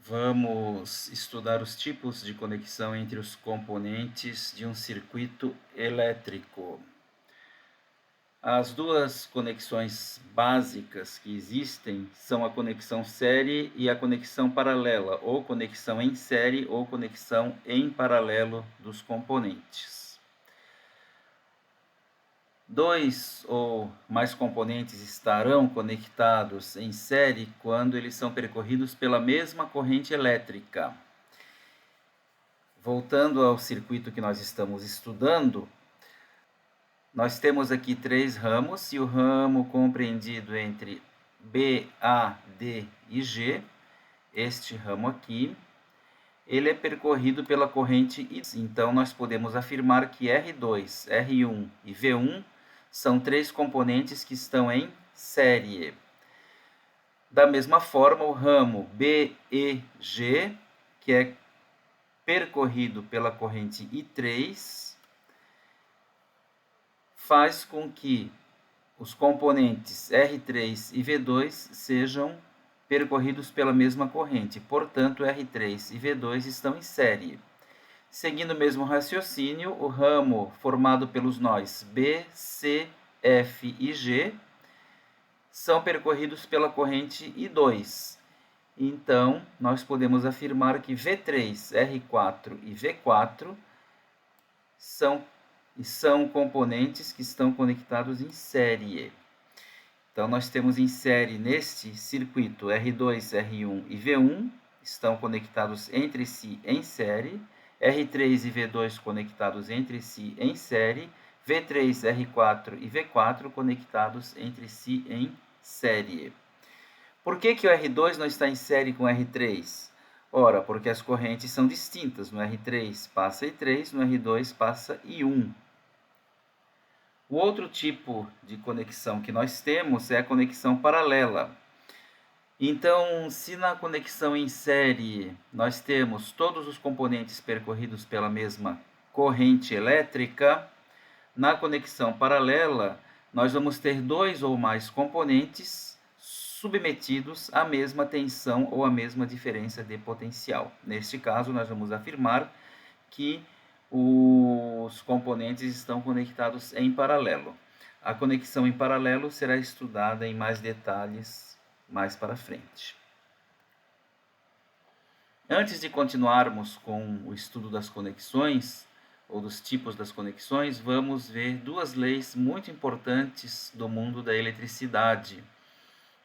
Vamos estudar os tipos de conexão entre os componentes de um circuito elétrico. As duas conexões básicas que existem são a conexão série e a conexão paralela, ou conexão em série ou conexão em paralelo dos componentes. Dois ou mais componentes estarão conectados em série quando eles são percorridos pela mesma corrente elétrica. Voltando ao circuito que nós estamos estudando, nós temos aqui três ramos, e o ramo compreendido entre B, A, D e G, este ramo aqui, ele é percorrido pela corrente I. Então, nós podemos afirmar que R2, R1 e V1 são três componentes que estão em série. Da mesma forma, o ramo B, E, G, que é percorrido pela corrente I3, faz com que os componentes R3 e V2 sejam percorridos pela mesma corrente. Portanto, R3 e V2 estão em série. Seguindo o mesmo raciocínio, o ramo formado pelos nós B, C, F e G são percorridos pela corrente I2. Então, nós podemos afirmar que V3, R4 e V4 são componentes que estão conectados em série. Então, nós temos em série neste circuito R2, R1 e V1 estão conectados entre si em série, R3 e V2 conectados entre si em série, V3, R4 e V4 conectados entre si em série. Por que o R2 não está em série com o R3? Ora, porque as correntes são distintas. No R3 passa I3, no R2 passa I1. O outro tipo de conexão que nós temos é a conexão paralela. Então, se na conexão em série nós temos todos os componentes percorridos pela mesma corrente elétrica, na conexão paralela nós vamos ter dois ou mais componentes submetidos à mesma tensão ou à mesma diferença de potencial. Neste caso, nós vamos afirmar que os componentes estão conectados em paralelo. A conexão em paralelo será estudada em mais detalhes mais para frente. Antes de continuarmos com o estudo das conexões, ou dos tipos das conexões, vamos ver duas leis muito importantes do mundo da eletricidade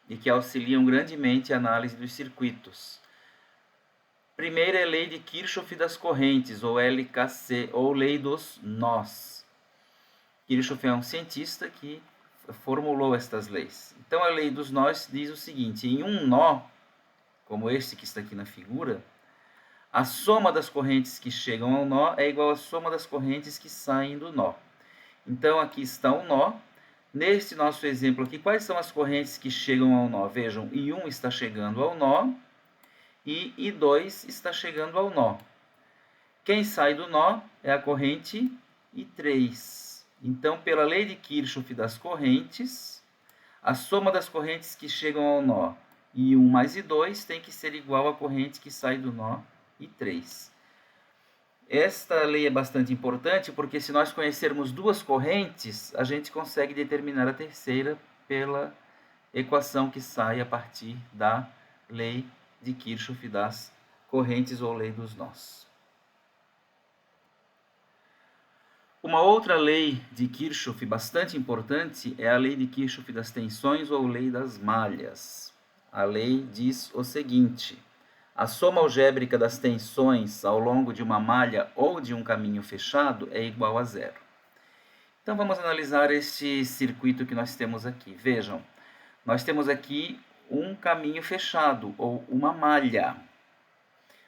e que auxiliam grandemente a análise dos circuitos. Primeiro é a lei de Kirchhoff das correntes, ou LKC, ou lei dos nós. Kirchhoff é um cientista que formulou estas leis. Então, a lei dos nós diz o seguinte: em um nó, como este que está aqui na figura, a soma das correntes que chegam ao nó é igual à soma das correntes que saem do nó. Então, aqui está o nó. Neste nosso exemplo aqui, quais são as correntes que chegam ao nó? Vejam, I1 está chegando ao nó e I2 está chegando ao nó. Quem sai do nó é a corrente I3. Então, pela lei de Kirchhoff das correntes, a soma das correntes que chegam ao nó I1 mais I2 tem que ser igual à corrente que sai do nó I3. Esta lei é bastante importante porque, se nós conhecermos duas correntes, a gente consegue determinar a terceira pela equação que sai a partir da lei de Kirchhoff das correntes, ou lei dos nós. Uma outra lei de Kirchhoff bastante importante é a lei de Kirchhoff das tensões, ou lei das malhas. A lei diz o seguinte: a soma algébrica das tensões ao longo de uma malha ou de um caminho fechado é igual a zero. Então, vamos analisar este circuito que nós temos aqui. Vejam, nós temos aqui um caminho fechado, ou uma malha.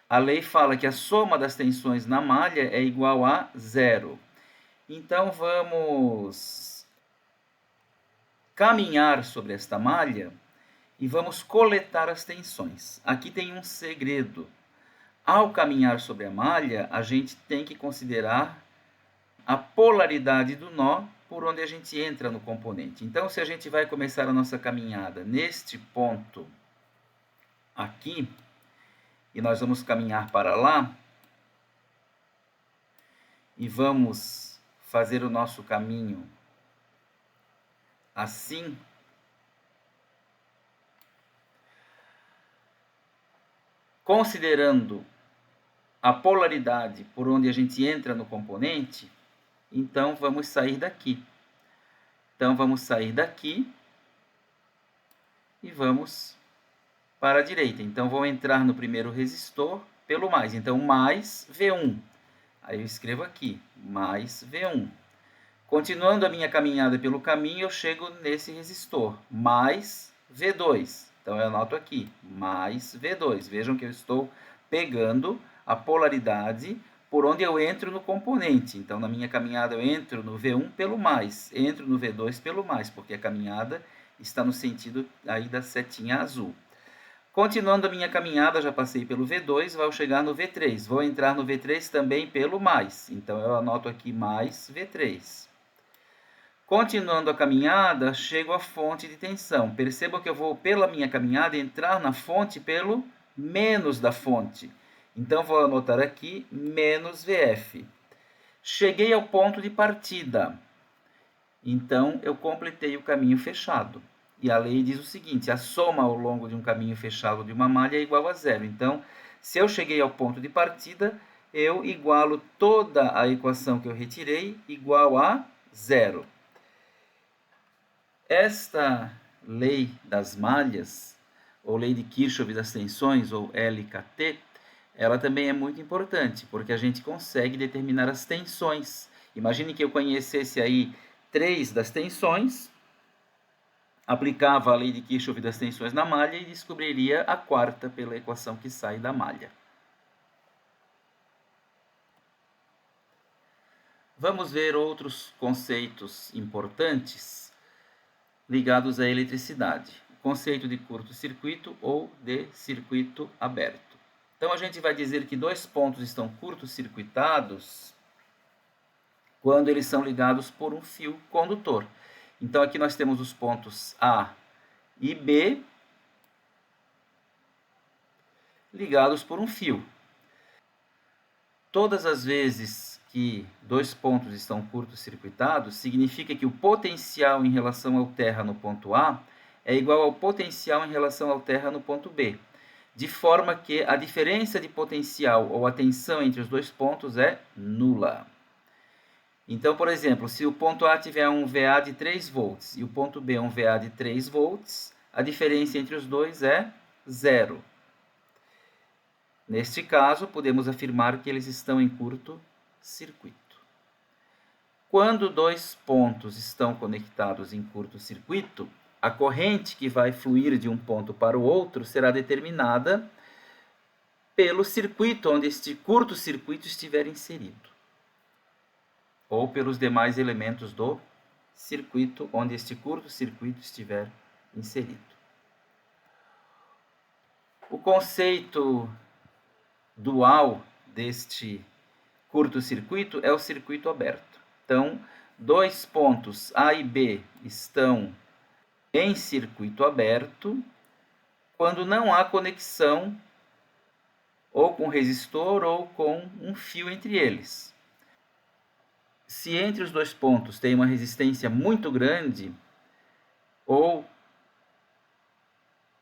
A lei fala que a soma das tensões na malha é igual a zero. Então, vamos caminhar sobre esta malha e vamos coletar as tensões. Aqui tem um segredo. Ao caminhar sobre a malha, a gente tem que considerar a polaridade do nó por onde a gente entra no componente. Então, se a gente vai começar a nossa caminhada neste ponto aqui, E nós vamos caminhar para lá e vamos fazer o nosso caminho assim. Considerando a polaridade por onde a gente entra no componente, então vamos sair daqui. Então vamos sair daqui e vamos para a direita. Então vou entrar no primeiro resistor pelo mais. Então mais V1. Aí eu escrevo aqui, mais V1. Continuando a minha caminhada pelo caminho, eu chego nesse resistor, mais V2. Então eu anoto aqui, mais V2. Vejam que eu estou pegando a polaridade por onde eu entro no componente. Então, na minha caminhada, eu entro no V1 pelo mais, entro no V2 pelo mais, porque a caminhada está no sentido aí da setinha azul. Continuando a minha caminhada, já passei pelo V2, vou chegar no V3. Vou entrar no V3 também pelo mais. Então, eu anoto aqui mais V3. Continuando a caminhada, chego à fonte de tensão. Perceba que eu vou, pela minha caminhada, entrar na fonte pelo menos da fonte. Então, vou anotar aqui, menos VF. Cheguei ao ponto de partida. Então, eu completei o caminho fechado. E a lei diz o seguinte, a soma ao longo de um caminho fechado de uma malha é igual a zero. Então, se eu cheguei ao ponto de partida, eu igualo toda a equação que eu retirei igual a zero. Esta lei das malhas, ou lei de Kirchhoff das tensões, ou LKT, ela também é muito importante, porque a gente consegue determinar as tensões. Imagine que eu conhecesse aí 3 das tensões, aplicava a lei de Kirchhoff das tensões na malha e descobriria a 4ª pela equação que sai da malha. Vamos ver outros conceitos importantes ligados à eletricidade. O conceito de curto-circuito ou de circuito aberto. Então, a gente vai dizer que 2 pontos estão curto-circuitados quando eles são ligados por um fio condutor. Então, aqui nós temos os pontos A e B ligados por um fio. Todas as vezes que 2 pontos estão curto-circuitados, significa que o potencial em relação ao terra no ponto A é igual ao potencial em relação ao terra no ponto B, de forma que a diferença de potencial ou a tensão entre os 2 pontos é nula. Então, por exemplo, se o ponto A tiver um VA de 3 volts e o ponto B um VA de 3 volts, a diferença entre os dois é zero. Neste caso, podemos afirmar que eles estão em curto-circuito. Quando 2 pontos estão conectados em curto-circuito, a corrente que vai fluir de um ponto para o outro será determinada pelo circuito onde este curto-circuito estiver inserido, ou pelos demais elementos do circuito onde este curto-circuito estiver inserido. O conceito dual deste curto-circuito é o circuito aberto. Então, 2 pontos A e B estão em circuito aberto quando não há conexão ou com resistor ou com um fio entre eles. Se entre os 2 pontos tem uma resistência muito grande, ou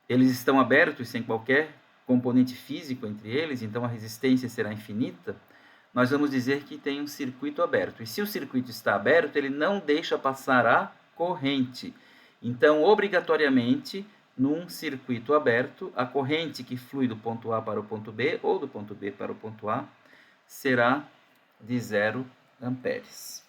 eles estão abertos sem qualquer componente físico entre eles, então a resistência será infinita, nós vamos dizer que tem um circuito aberto. E se o circuito está aberto, ele não deixa passar a corrente. Então, obrigatoriamente, num circuito aberto, a corrente que flui do ponto A para o ponto B, ou do ponto B para o ponto A, será de 0 amperes.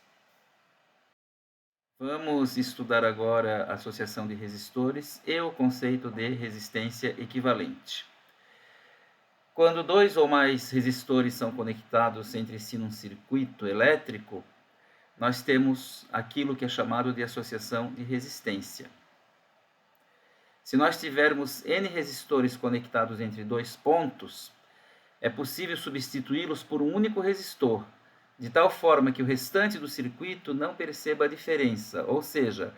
Vamos estudar agora a associação de resistores e o conceito de resistência equivalente. Quando 2 ou mais resistores são conectados entre si num circuito elétrico, nós temos aquilo que é chamado de associação de resistência. Se nós tivermos N resistores conectados entre 2 pontos, é possível substituí-los por um único resistor, de tal forma que o restante do circuito não perceba a diferença, ou seja,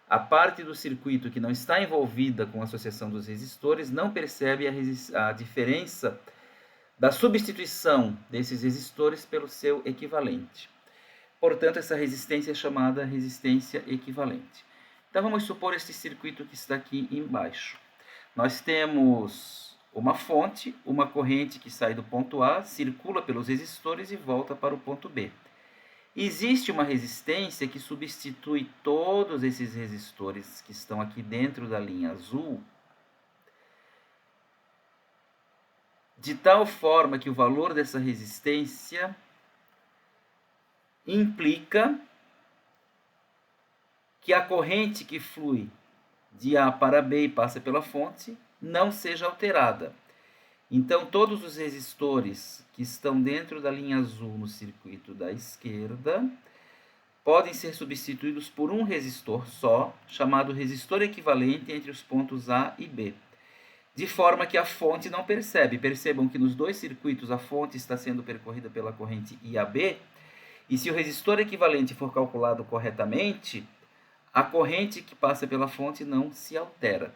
a parte do circuito que não está envolvida com a associação dos resistores não percebe a diferença da substituição desses resistores pelo seu equivalente. Portanto, essa resistência é chamada resistência equivalente. Então, vamos supor este circuito que está aqui embaixo. Nós temos uma fonte, uma corrente que sai do ponto A, circula pelos resistores e volta para o ponto B. Existe uma resistência que substitui todos esses resistores que estão aqui dentro da linha azul, de tal forma que o valor dessa resistência implica que a corrente que flui de A para B e passa pela fonte não seja alterada. Então, todos os resistores que estão dentro da linha azul no circuito da esquerda podem ser substituídos por um resistor só, chamado resistor equivalente entre os pontos A e B, de forma que a fonte não percebe. Percebam que nos dois circuitos a fonte está sendo percorrida pela corrente IAB, e se o resistor equivalente for calculado corretamente, a corrente que passa pela fonte não se altera.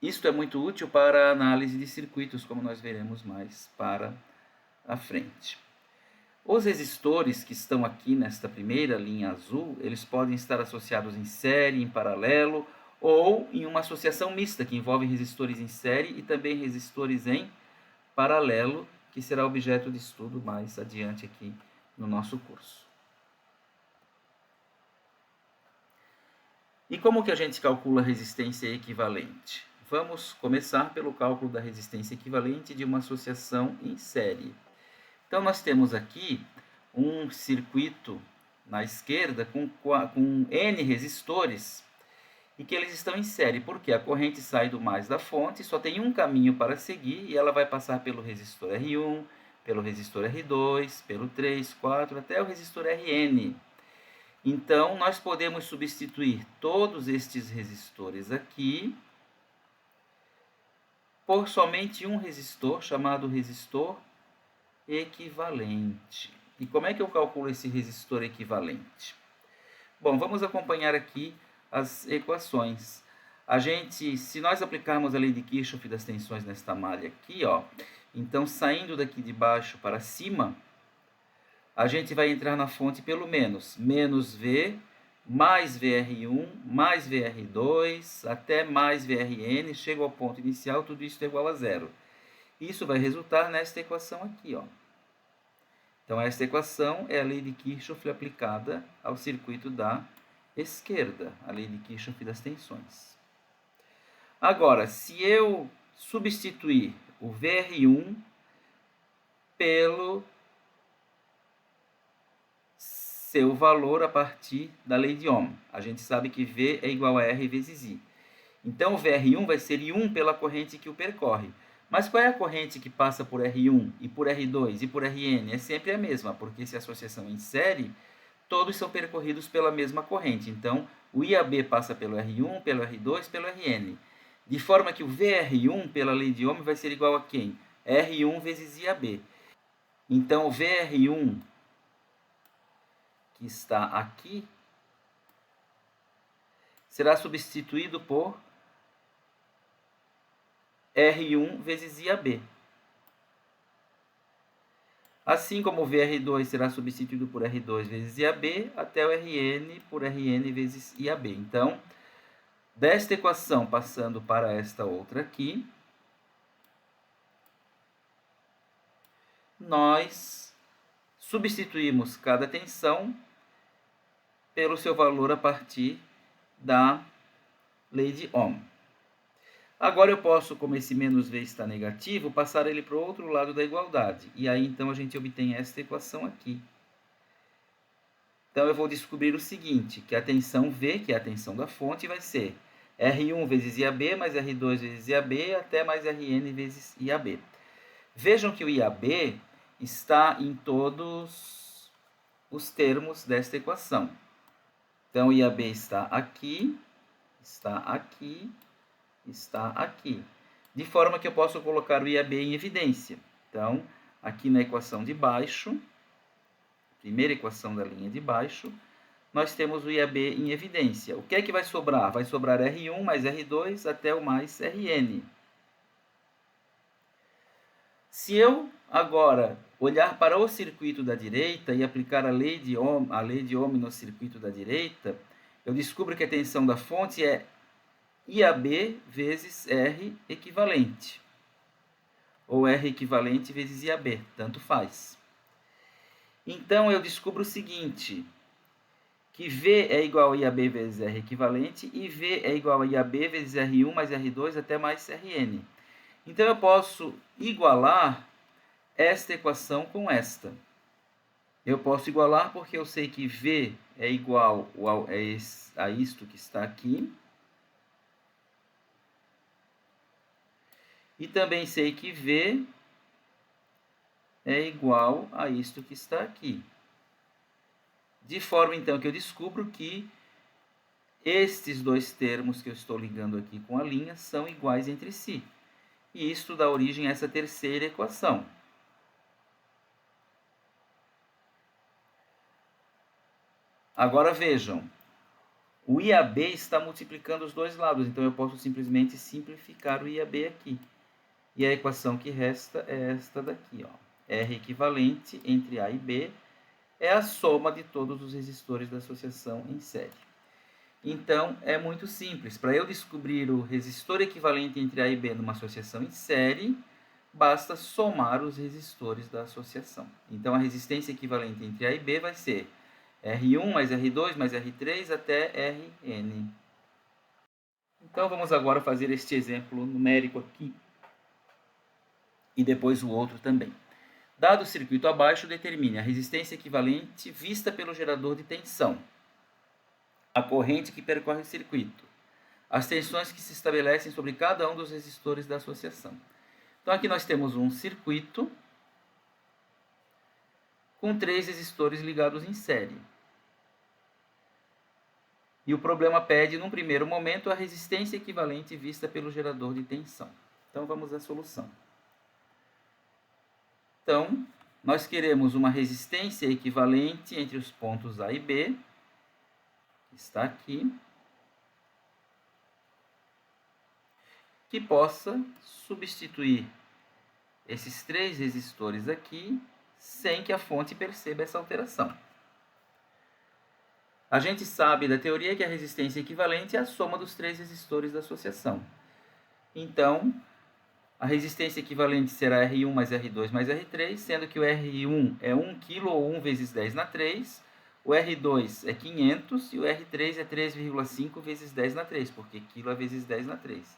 Isto é muito útil para a análise de circuitos, como nós veremos mais para a frente. Os resistores que estão aqui nesta primeira linha azul, eles podem estar associados em série, em paralelo, ou em uma associação mista, que envolve resistores em série e também resistores em paralelo, que será objeto de estudo mais adiante aqui no nosso curso. E como que a gente calcula a resistência equivalente? Vamos começar pelo cálculo da resistência equivalente de uma associação em série. Então, nós temos aqui um circuito na esquerda com N resistores e que eles estão em série, porque a corrente sai do mais da fonte, só tem um caminho para seguir e ela vai passar pelo resistor R1, pelo resistor R2, pelo 3, 4, até o resistor Rn. Então, nós podemos substituir todos estes resistores aqui por somente um resistor, chamado resistor equivalente. E como é que eu calculo esse resistor equivalente? Bom, vamos acompanhar aqui as equações. Se nós aplicarmos a lei de Kirchhoff das tensões nesta malha aqui, então saindo daqui de baixo para cima, a gente vai entrar na fonte pelo menos V mais VR1 mais VR2 até mais VRN, chega ao ponto inicial, tudo isso é igual a zero. Isso vai resultar nesta equação aqui. Então, esta equação é a lei de Kirchhoff aplicada ao circuito da esquerda, a lei de Kirchhoff das tensões. Agora, se eu substituir o VR1 pelo seu valor a partir da lei de Ohm. A gente sabe que V é igual a R vezes I. Então, o VR1 vai ser I1 pela corrente que o percorre. Mas qual é a corrente que passa por R1 e por R2 e por Rn? É sempre a mesma, porque se a associação é em série, todos são percorridos pela mesma corrente. Então, o IAB passa pelo R1, pelo R2, pelo Rn. De forma que o VR1, pela lei de Ohm, vai ser igual a quem? R1 vezes IAB. Então, o VR1 que está aqui será substituído por R1 vezes IAB. Assim como o VR2 será substituído por R2 vezes IAB, até o Rn por Rn vezes IAB. Então, desta equação, passando para esta outra aqui, nós substituímos cada tensão pelo seu valor a partir da lei de Ohm. Agora eu posso, como esse menos V está negativo, passar ele para o outro lado da igualdade. E aí, então, a gente obtém esta equação aqui. Então, eu vou descobrir o seguinte, que a tensão V, que é a tensão da fonte, vai ser R1 vezes IAB mais R2 vezes IAB até mais Rn vezes IAB. Vejam que o IAB está em todos os termos desta equação. Então, o IAB está aqui, está aqui, está aqui. De forma que eu posso colocar o IAB em evidência. Então, aqui na equação de baixo, primeira equação da linha de baixo, nós temos o IAB em evidência. O que é que vai sobrar? Vai sobrar R1 mais R2 até o mais Rn. Se eu agora olhar para o circuito da direita e aplicar a lei de Ohm no circuito da direita, eu descubro que a tensão da fonte é IAB vezes R equivalente, ou R equivalente vezes IAB, tanto faz. Então, eu descubro o seguinte, que V é igual a IAB vezes R equivalente, e V é igual a IAB vezes R1 mais R2 até mais Rn. Então, eu posso igualar esta equação com esta. Eu posso igualar porque eu sei que V é igual a isto que está aqui. E também sei que V é igual a isto que está aqui. De forma, então, que eu descubro que estes dois termos que eu estou ligando aqui com a linha são iguais entre si. E isto dá origem a essa terceira equação. Agora vejam, o IAB está multiplicando os dois lados, então eu posso simplesmente simplificar o IAB aqui. E a equação que resta é esta daqui, ó. R equivalente entre A e B é a soma de todos os resistores da associação em série. Então, é muito simples. Para eu descobrir o resistor equivalente entre A e B numa associação em série, basta somar os resistores da associação. Então, a resistência equivalente entre A e B vai ser R1 mais R2 mais R3 até Rn. Então, vamos agora fazer este exemplo numérico aqui. E depois o outro também. Dado o circuito abaixo, determine a resistência equivalente vista pelo gerador de tensão, a corrente que percorre o circuito, as tensões que se estabelecem sobre cada um dos resistores da associação. Então, aqui nós temos um circuito com 3 resistores ligados em série. E o problema pede, num primeiro momento, a resistência equivalente vista pelo gerador de tensão. Então, vamos à solução. Então, nós queremos uma resistência equivalente entre os pontos A e B, que está aqui, que possa substituir esses 3 resistores aqui, sem que a fonte perceba essa alteração. A gente sabe da teoria que a resistência equivalente é a soma dos 3 resistores da associação. Então, a resistência equivalente será R1 mais R2 mais R3, sendo que o R1 é 1 kg ou 1 vezes 10 na 3, o R2 é 500 e o R3 é 3,5 vezes 10 na 3, porque kg é vezes 10 na 3.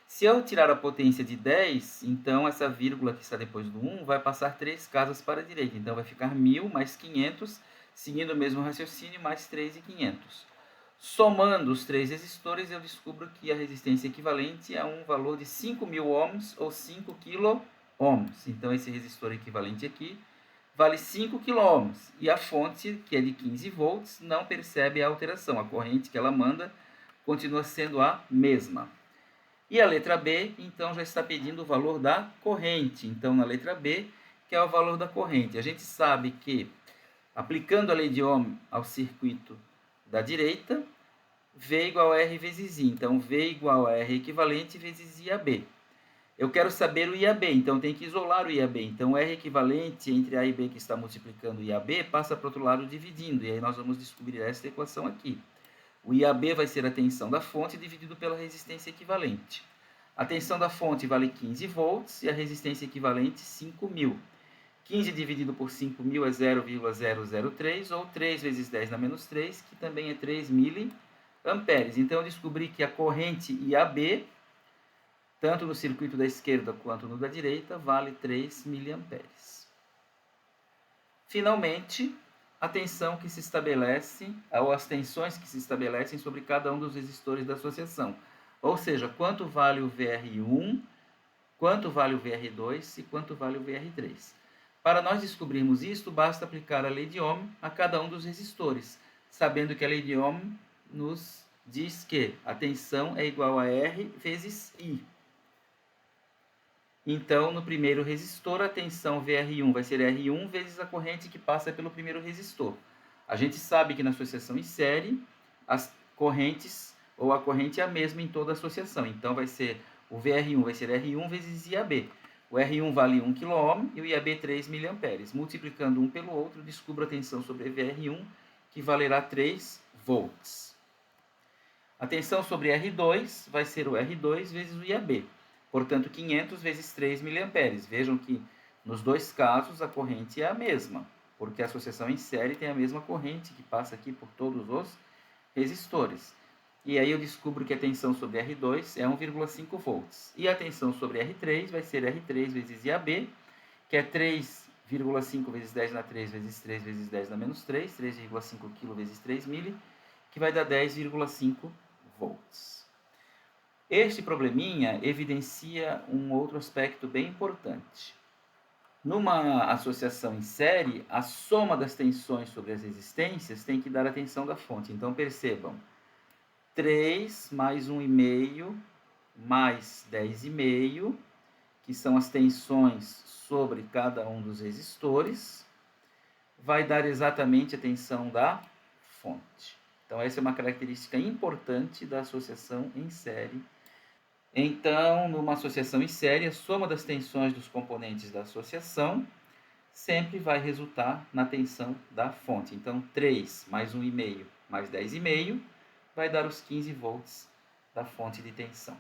Se eu tirar a potência de 10, então essa vírgula que está depois do 1 vai passar 3 casas para a direita. Então vai ficar 1.000 mais 500, seguindo o mesmo raciocínio, mais 3.500. Somando os 3 resistores, eu descubro que a resistência equivalente é um valor de 5.000 ohms ou 5 kΩ. Então esse resistor equivalente aqui vale 5 kΩ. E a fonte, que é de 15 volts, não percebe a alteração. A corrente que ela manda continua sendo a mesma. E a letra B, então, já está pedindo o valor da corrente. Então, na letra B, que é o valor da corrente. A gente sabe que, aplicando a lei de Ohm ao circuito da direita, V igual a R vezes I. Então, V igual a R equivalente vezes IAB. Eu quero saber o IAB, então tem que isolar o IAB. Então, R equivalente entre A e B que está multiplicando o IAB passa para o outro lado dividindo. E aí nós vamos descobrir esta equação aqui. O IAB vai ser a tensão da fonte dividido pela resistência equivalente. A tensão da fonte vale 15 volts e a resistência equivalente 5.000. 15 dividido por 5.000 é 0,003, ou 3 vezes 10 na menos 3, que também é 3 miliamperes. Então, eu descobri que a corrente IAB, tanto no circuito da esquerda quanto no da direita, vale 3 miliamperes. Finalmente, a tensão que se estabelece, ou as tensões que se estabelecem sobre cada um dos resistores da associação. Ou seja, quanto vale o VR1, quanto vale o VR2 e quanto vale o VR3. Para nós descobrirmos isto, basta aplicar a lei de Ohm a cada um dos resistores, sabendo que a lei de Ohm nos diz que a tensão é igual a R vezes I. Então, no primeiro resistor, a tensão VR1 vai ser R1 vezes a corrente que passa pelo primeiro resistor. A gente sabe que na associação em série, as correntes, ou a corrente é a mesma em toda a associação. Então, vai ser o VR1 vai ser R1 vezes IAB. O R1 vale 1 kΩ e o IAB 3 mA. Multiplicando um pelo outro, descubro a tensão sobre VR1, que valerá 3 volts. A tensão sobre R2 vai ser o R2 vezes o IAB, portanto 500 vezes 3 mA. Vejam que nos dois casos a corrente é a mesma, porque a associação em série tem a mesma corrente que passa aqui por todos os resistores. E aí eu descubro que a tensão sobre R2 é 1,5 volts. E a tensão sobre R3 vai ser R3 vezes IAB, que é 3,5 vezes 10 na 3 vezes 3 vezes 10 na menos 3, 3,5 kg vezes 3 mili, que vai dar 10,5 volts. Este probleminha evidencia um outro aspecto bem importante. Numa associação em série, a soma das tensões sobre as resistências tem que dar a tensão da fonte. Então, percebam, 3 mais 1,5 mais 10,5, que são as tensões sobre cada um dos resistores, vai dar exatamente a tensão da fonte. Então, essa é uma característica importante da associação em série. Então, numa associação em série, a soma das tensões dos componentes da associação sempre vai resultar na tensão da fonte. Então, 3 mais 1,5 mais 10,5 vai dar os 15 volts da fonte de tensão.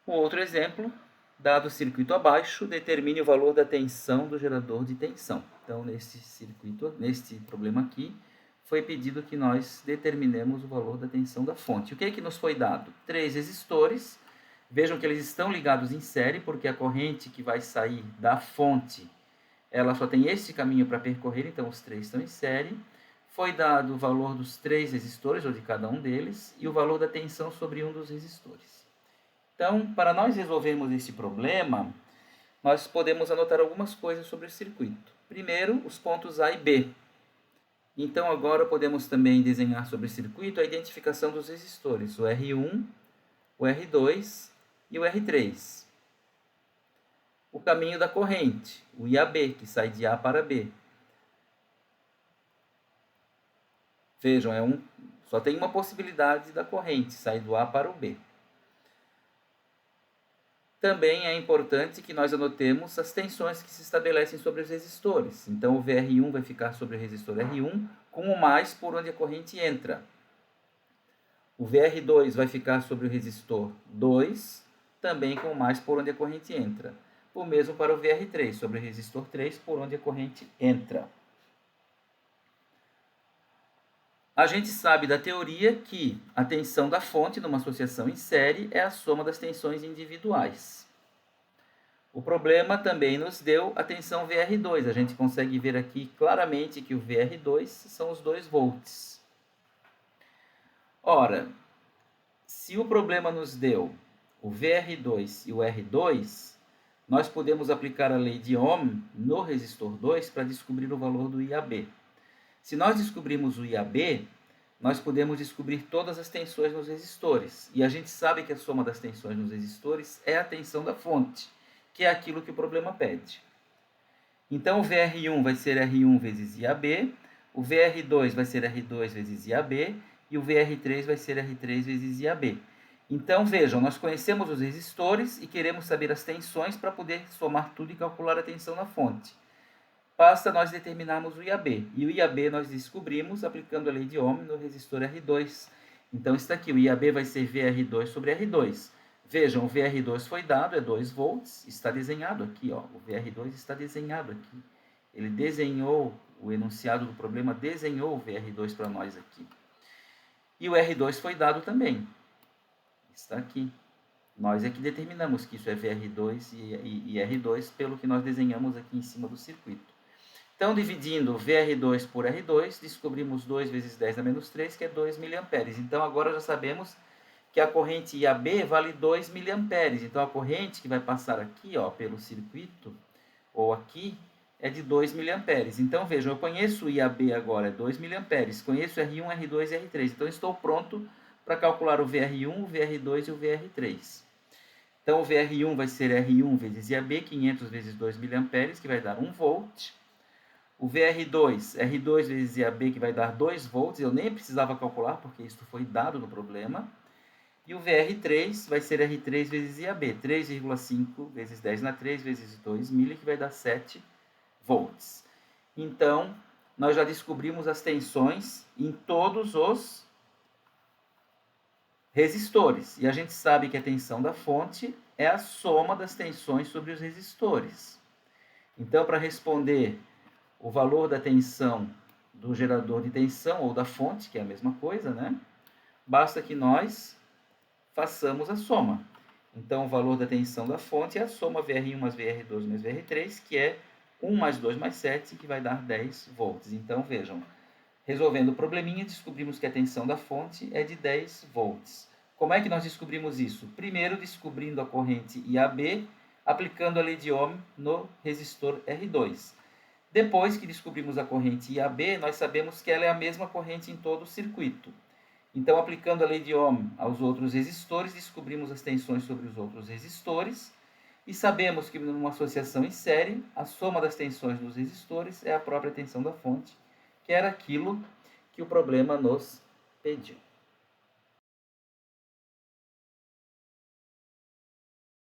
Um outro exemplo, dado o circuito abaixo, determine o valor da tensão do gerador de tensão. Então, neste problema aqui, foi pedido que nós determinemos o valor da tensão da fonte. O que é que nos foi dado? 3 resistores. Vejam que eles estão ligados em série, porque a corrente que vai sair da fonte, ela só tem esse caminho para percorrer, então os 3 estão em série. Foi dado o valor dos 3 resistores, ou de cada um deles, e o valor da tensão sobre um dos resistores. Então, para nós resolvermos esse problema, nós podemos anotar algumas coisas sobre o circuito. Primeiro, os pontos A e B. Então, agora podemos também desenhar sobre o circuito a identificação dos resistores, o R1, o R2 e o R3. O caminho da corrente, o IAB, que sai de A para B. Vejam, só tem uma possibilidade da corrente, sair do A para o B. Também é importante que nós anotemos as tensões que se estabelecem sobre os resistores. Então, o VR1 vai ficar sobre o resistor R1 com o mais por onde a corrente entra. O VR2 vai ficar sobre o resistor 2, também com o mais por onde a corrente entra. O mesmo para o VR3, sobre o resistor 3, por onde a corrente entra. A gente sabe da teoria que a tensão da fonte numa associação em série é a soma das tensões individuais. O problema também nos deu a tensão VR2. A gente consegue ver aqui claramente que o VR2 são os 2 volts. Ora, se o problema nos deu o VR2 e o R2, nós podemos aplicar a lei de Ohm no resistor 2 para descobrir o valor do IAB. Se nós descobrirmos o IAB, nós podemos descobrir todas as tensões nos resistores. E a gente sabe que a soma das tensões nos resistores é a tensão da fonte, que é aquilo que o problema pede. Então, o VR1 vai ser R1 vezes IAB, o VR2 vai ser R2 vezes IAB, e o VR3 vai ser R3 vezes IAB. Então, vejam, nós conhecemos os resistores e queremos saber as tensões para poder somar tudo e calcular a tensão na fonte. Basta nós determinarmos o IAB. E o IAB nós descobrimos aplicando a lei de Ohm no resistor R2. Então, está aqui, o IAB vai ser VR2 sobre R2. Vejam, o VR2 foi dado, é 2 volts, está desenhado aqui, ó. O VR2 está desenhado aqui. Ele desenhou, o enunciado do problema desenhou o VR2 para nós aqui. E o R2 foi dado também. Está aqui. Nós é que determinamos que isso é VR2 e R2 pelo que nós desenhamos aqui em cima do circuito. Então, dividindo VR2 por R2, descobrimos 2 vezes 10 na menos 3, que é 2 mA. Então, agora já sabemos que a corrente IAB vale 2 mA. Então, a corrente que vai passar aqui, ó, pelo circuito, ou aqui, é de 2 mA. Então, vejam, eu conheço o IAB agora, é 2 mA. Conheço R1, R2 e R3. Então, estou pronto para calcular o VR1, o VR2 e o VR3. Então, o VR1 vai ser R1 vezes IAB, 500 vezes 2 mA, que vai dar 1 volt. O VR2, R2 vezes IAB, que vai dar 2 volts. Eu nem precisava calcular, porque isso foi dado no problema. E o VR3 vai ser R3 vezes IAB, 3,5 vezes 10 na 3 vezes 2 mili, que vai dar 7 volts. Então, nós já descobrimos as tensões em todos os resistores. E a gente sabe que a tensão da fonte é a soma das tensões sobre os resistores. Então, para responder o valor da tensão do gerador de tensão ou da fonte, que é a mesma coisa, né? Basta que nós façamos a soma. Então, o valor da tensão da fonte é a soma VR1 mais VR2 mais VR3, que é 1 mais 2 mais 7, que vai dar 10 volts. Então, vejam, resolvendo o probleminha, descobrimos que a tensão da fonte é de 10 volts. Como é que nós descobrimos isso? Primeiro, descobrindo a corrente IAB, aplicando a lei de Ohm no resistor R2. Depois que descobrimos a corrente IAB, nós sabemos que ela é a mesma corrente em todo o circuito. Então, aplicando a lei de Ohm aos outros resistores, descobrimos as tensões sobre os outros resistores e sabemos que, numa associação em série, a soma das tensões dos resistores é a própria tensão da fonte, que era aquilo que o problema nos pediu.